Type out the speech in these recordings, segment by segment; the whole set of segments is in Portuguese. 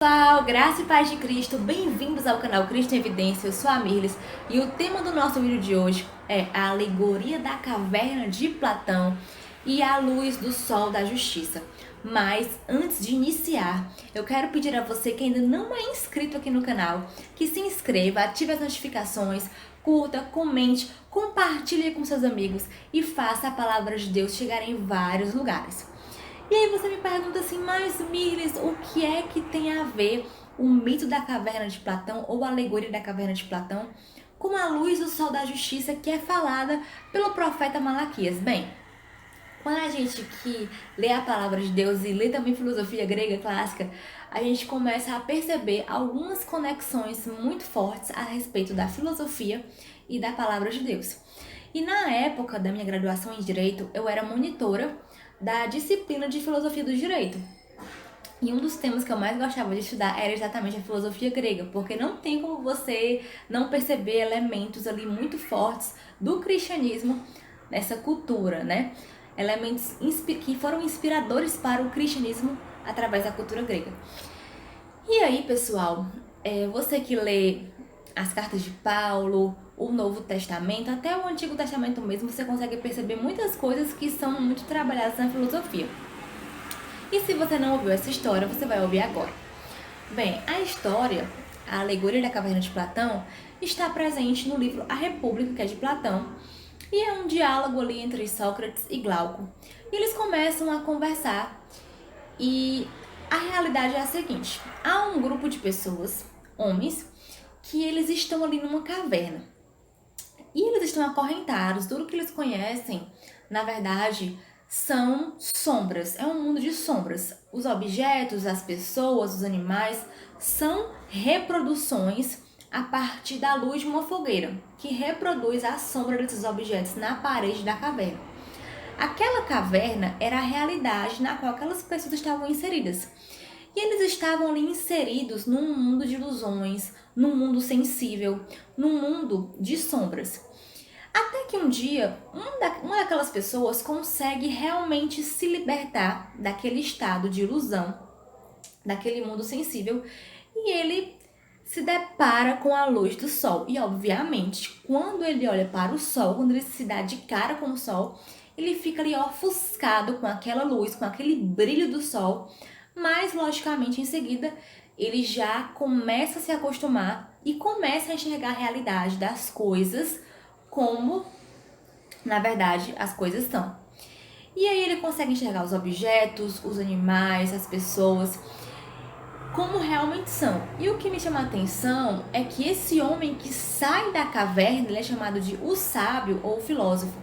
Pessoal, graça e paz de Cristo, bem-vindos ao canal Cristo em Evidência, eu sou a Mirles e o tema do nosso vídeo de hoje é a alegoria da caverna de Platão e a luz do sol da justiça. Mas antes de iniciar, eu quero pedir a você que ainda não é inscrito aqui no canal, que se inscreva, ative as notificações, curta, comente, compartilhe com seus amigos e faça a palavra de Deus chegar em vários lugares. E aí você me pergunta assim, mas Mirles, o que é que tem a ver o mito da caverna de Platão ou a alegoria da caverna de Platão com a luz do sol da justiça que é falada pelo profeta Malaquias? Bem, quando a gente que lê a palavra de Deus e lê também filosofia grega clássica, a gente começa a perceber algumas conexões muito fortes a respeito da filosofia e da palavra de Deus. E na época da minha graduação em Direito, eu era monitora da disciplina de Filosofia do Direito. E um dos temas que eu mais gostava de estudar era exatamente a filosofia grega, porque não tem como você não perceber elementos ali muito fortes do cristianismo nessa cultura, né? Elementos que foram inspiradores para o cristianismo através da cultura grega. E aí, pessoal, você que lê as cartas de Paulo, o Novo Testamento, até o Antigo Testamento mesmo, você consegue perceber muitas coisas que são muito trabalhadas na filosofia. E se você não ouviu essa história, você vai ouvir agora. Bem, a história, a alegoria da caverna de Platão, está presente no livro A República, que é de Platão, e é um diálogo ali entre Sócrates e Glauco. E eles começam a conversar e a realidade é a seguinte: há um grupo de pessoas, homens, que eles estão ali numa caverna. E eles estão acorrentados, tudo que eles conhecem, na verdade, são sombras. É um mundo de sombras. Os objetos, as pessoas, os animais são reproduções a partir da luz de uma fogueira, que reproduz a sombra desses objetos na parede da caverna. Aquela caverna era a realidade na qual aquelas pessoas estavam inseridas. E eles estavam ali inseridos num mundo de ilusões, num mundo sensível, num mundo de sombras. Até que um dia, uma daquelas pessoas consegue realmente se libertar daquele estado de ilusão, daquele mundo sensível, e ele se depara com a luz do sol. E, obviamente, quando ele olha para o sol, quando ele se dá de cara com o sol, ele fica ali ofuscado com aquela luz, com aquele brilho do sol, mas, logicamente, em seguida, ele já começa a se acostumar e começa a enxergar a realidade das coisas como, na verdade, as coisas são. E aí ele consegue enxergar os objetos, os animais, as pessoas, como realmente são. E o que me chama a atenção é que esse homem que sai da caverna, ele é chamado de o sábio ou o filósofo.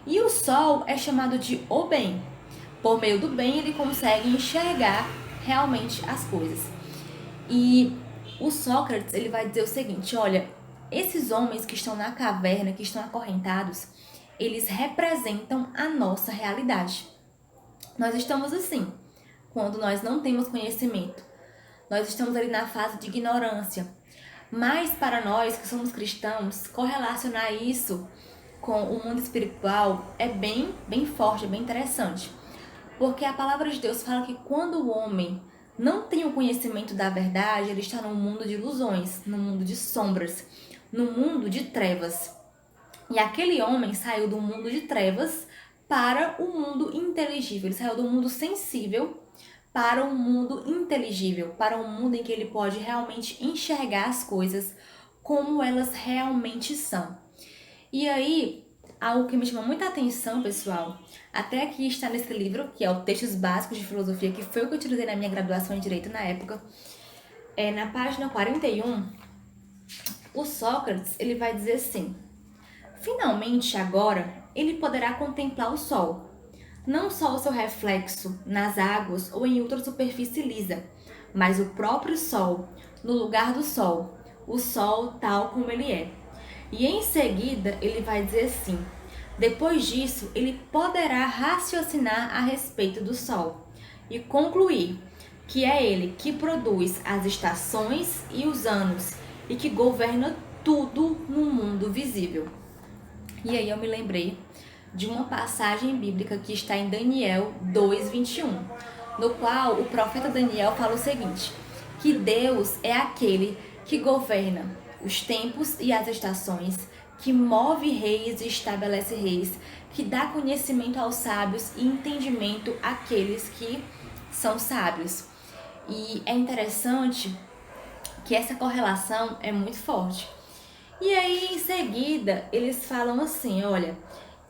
E o sol é chamado de o bem. Por meio do bem, ele consegue enxergar realmente as coisas. E o Sócrates, ele vai dizer o seguinte: olha, esses homens que estão na caverna, que estão acorrentados, eles representam a nossa realidade. Nós estamos assim, quando nós não temos conhecimento. Nós estamos ali na fase de ignorância. Mas para nós que somos cristãos, correlacionar isso com o mundo espiritual é bem forte, é bem interessante. Porque a palavra de Deus fala que quando o homem não tem o conhecimento da verdade, ele está num mundo de ilusões, num mundo de sombras, num mundo de trevas. E aquele homem saiu do mundo de trevas para o mundo inteligível. Ele saiu do mundo sensível para um mundo inteligível, para um mundo em que ele pode realmente enxergar as coisas como elas realmente são. E aí, algo que me chama muita atenção, pessoal, até aqui está nesse livro, que é o Textos Básicos de Filosofia, que foi o que eu utilizei na minha graduação em Direito na época. Na página 41, o Sócrates, ele vai dizer assim: finalmente, agora, ele poderá contemplar o sol, não só o seu reflexo nas águas ou em outra superfície lisa, mas o próprio sol, no lugar do sol, o sol tal como ele é. E em seguida, ele vai dizer assim: depois disso, ele poderá raciocinar a respeito do sol e concluir que é ele que produz as estações e os anos e que governa tudo no mundo visível. E aí eu me lembrei de uma passagem bíblica que está em Daniel 2:21, no qual o profeta Daniel fala o seguinte: que Deus é aquele que governa os tempos e as estações, que move reis e estabelece reis, que dá conhecimento aos sábios e entendimento àqueles que são sábios. E é interessante que essa correlação é muito forte. E aí, em seguida, eles falam assim, olha,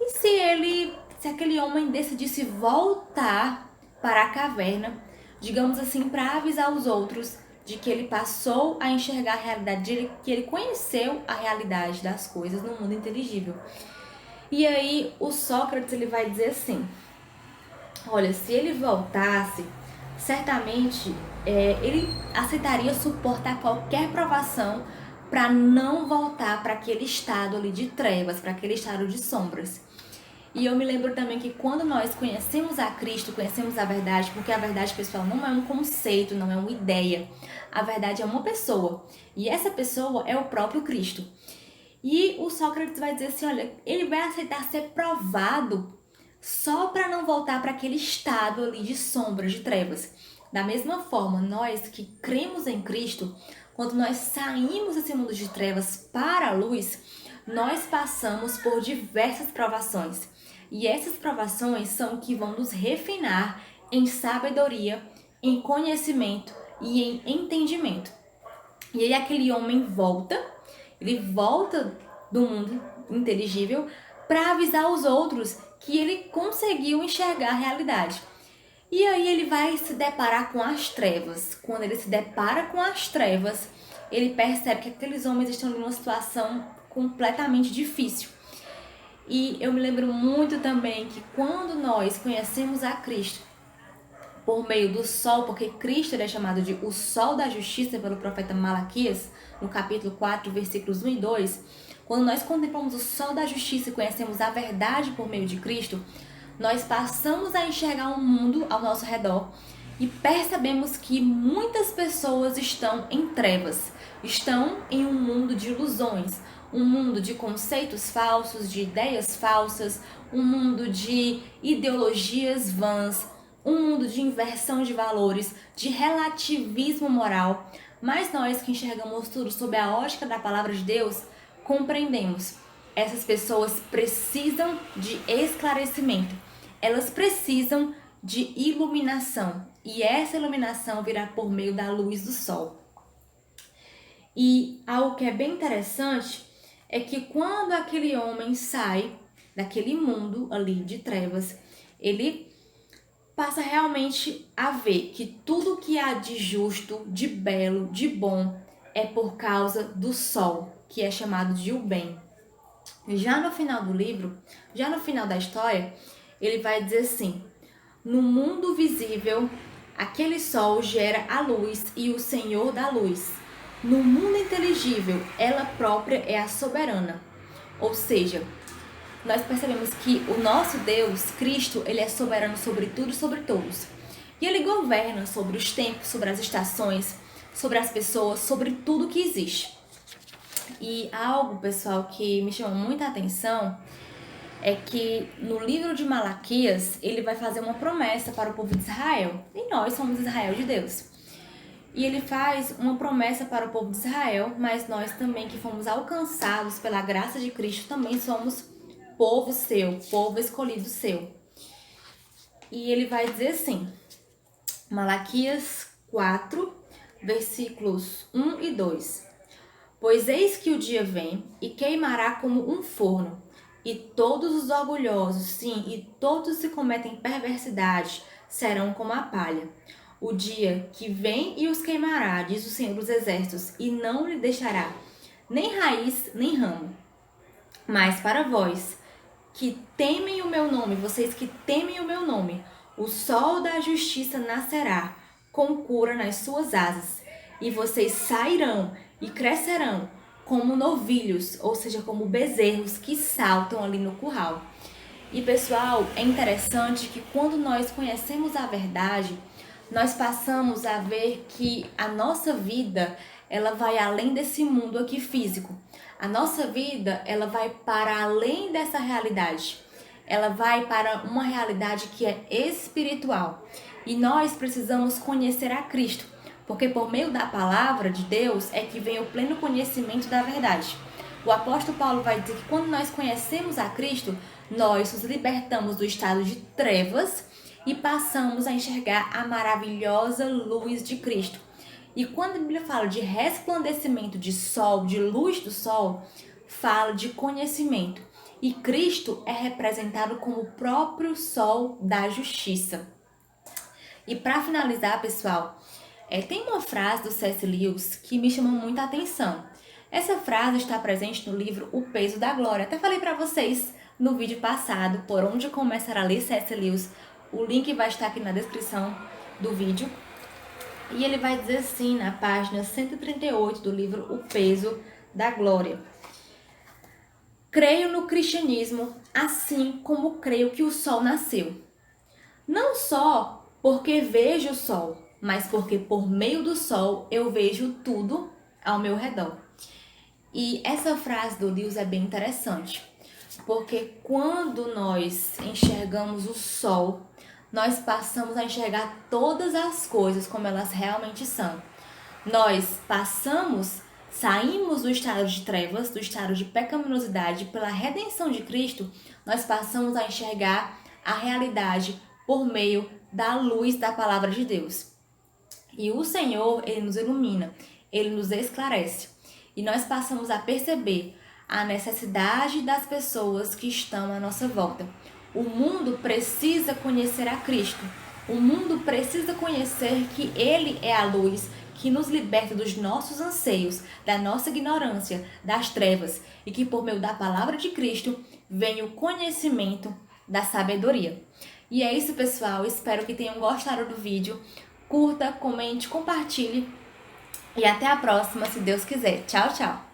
e se aquele homem decidisse voltar para a caverna, digamos assim, para avisar os outros de que ele passou a enxergar a realidade, que ele conheceu a realidade das coisas no mundo inteligível. E aí, o Sócrates, ele vai dizer assim, olha, se ele voltasse, certamente ele aceitaria suportar qualquer provação para não voltar para aquele estado ali de trevas, para aquele estado de sombras. E eu me lembro também que quando nós conhecemos a Cristo, conhecemos a verdade, porque a verdade, pessoal, não é um conceito, não é uma ideia. A verdade é uma pessoa. E essa pessoa é o próprio Cristo. E o Sócrates vai dizer assim, olha, ele vai aceitar ser provado só para não voltar para aquele estado ali de sombras, de trevas. Da mesma forma, nós que cremos em Cristo, quando nós saímos desse mundo de trevas para a luz, nós passamos por diversas provações. E essas provações são que vão nos refinar em sabedoria, em conhecimento e em entendimento. E aí aquele homem volta, ele volta do mundo inteligível para avisar os outros que ele conseguiu enxergar a realidade. E aí ele vai se deparar com as trevas. Quando ele se depara com as trevas, ele percebe que aqueles homens estão em uma situação completamente difícil. E eu me lembro muito também que quando nós conhecemos a Cristo por meio do sol, porque Cristo é chamado de o sol da justiça pelo profeta Malaquias, no capítulo 4, versículos 1 e 2, quando nós contemplamos o sol da justiça e conhecemos a verdade por meio de Cristo, nós passamos a enxergar um mundo ao nosso redor e percebemos que muitas pessoas estão em trevas, estão em um mundo de ilusões, um mundo de conceitos falsos, de ideias falsas, um mundo de ideologias vãs, um mundo de inversão de valores, de relativismo moral. Mas nós que enxergamos tudo sob a ótica da palavra de Deus, compreendemos. Essas pessoas precisam de esclarecimento. Elas precisam de iluminação. E essa iluminação virá por meio da luz do sol. E algo que é bem interessante é que quando aquele homem sai daquele mundo ali de trevas, ele passa realmente a ver que tudo que há de justo, de belo, de bom é por causa do sol, que é chamado de o bem. Já no final do livro, já no final da história, ele vai dizer assim: no mundo visível, aquele sol gera a luz e o Senhor da luz. No mundo inteligível, ela própria é a soberana. Ou seja, nós percebemos que o nosso Deus, Cristo, ele é soberano sobre tudo e sobre todos. E ele governa sobre os tempos, sobre as estações, sobre as pessoas, sobre tudo que existe. E algo, pessoal, que me chama muita atenção é que no livro de Malaquias, ele vai fazer uma promessa para o povo de Israel. E nós somos Israel de Deus. E ele faz uma promessa para o povo de Israel, mas nós também que fomos alcançados pela graça de Cristo, também somos povo seu, povo escolhido seu. E ele vai dizer assim, Malaquias 4, versículos 1 e 2. Pois eis que o dia vem e queimará como um forno, e todos os orgulhosos, sim, e todos que cometem perversidade, serão como a palha. O dia que vem e os queimará, diz o Senhor dos Exércitos, e não lhe deixará nem raiz, nem ramo. Mas para vós, que temem o meu nome, vocês que temem o meu nome, o sol da justiça nascerá, com cura nas suas asas, e vocês sairão e crescerão como novilhos, ou seja, como bezerros que saltam ali no curral. E pessoal, é interessante que quando nós conhecemos a verdade, nós passamos a ver que a nossa vida, ela vai além desse mundo aqui físico. A nossa vida, ela vai para além dessa realidade. Ela vai para uma realidade que é espiritual. E nós precisamos conhecer a Cristo porque por meio da palavra de Deus é que vem o pleno conhecimento da verdade. O apóstolo Paulo vai dizer que quando nós conhecemos a Cristo, nós nos libertamos do estado de trevas e passamos a enxergar a maravilhosa luz de Cristo. E quando a Bíblia fala de resplandecimento de sol, de luz do sol, fala de conhecimento. E Cristo é representado como o próprio sol da justiça. E para finalizar, pessoal, tem uma frase do C.S. Lewis que me chamou muita atenção. Essa frase está presente no livro O Peso da Glória. Até falei para vocês no vídeo passado por onde começar a ler C.S. Lewis. O link vai estar aqui na descrição do vídeo. E ele vai dizer assim na página 138 do livro O Peso da Glória: creio no cristianismo assim como creio que o sol nasceu. Não só porque vejo o sol, mas porque por meio do sol eu vejo tudo ao meu redor. E essa frase do Lewis é bem interessante, porque quando nós enxergamos o sol, nós passamos a enxergar todas as coisas como elas realmente são. Nós saímos do estado de trevas, do estado de pecaminosidade, pela redenção de Cristo, nós passamos a enxergar a realidade por meio da luz da palavra de Deus. E o Senhor, Ele nos ilumina, Ele nos esclarece. E nós passamos a perceber a necessidade das pessoas que estão à nossa volta. O mundo precisa conhecer a Cristo. O mundo precisa conhecer que Ele é a luz que nos liberta dos nossos anseios, da nossa ignorância, das trevas, e que por meio da palavra de Cristo vem o conhecimento da sabedoria. E é isso, pessoal. Espero que tenham gostado do vídeo. Curta, comente, compartilhe. E até a próxima, se Deus quiser. Tchau, tchau!